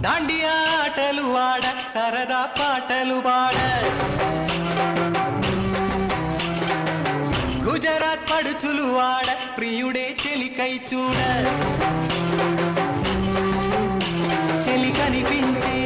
దాండియా ఆటలు ఆడ సరదా పాటలు పాడ గుజరాత్ పడుచులు ఆడ ప్రియుడే చెలికై చూడ చెలి కనిపించే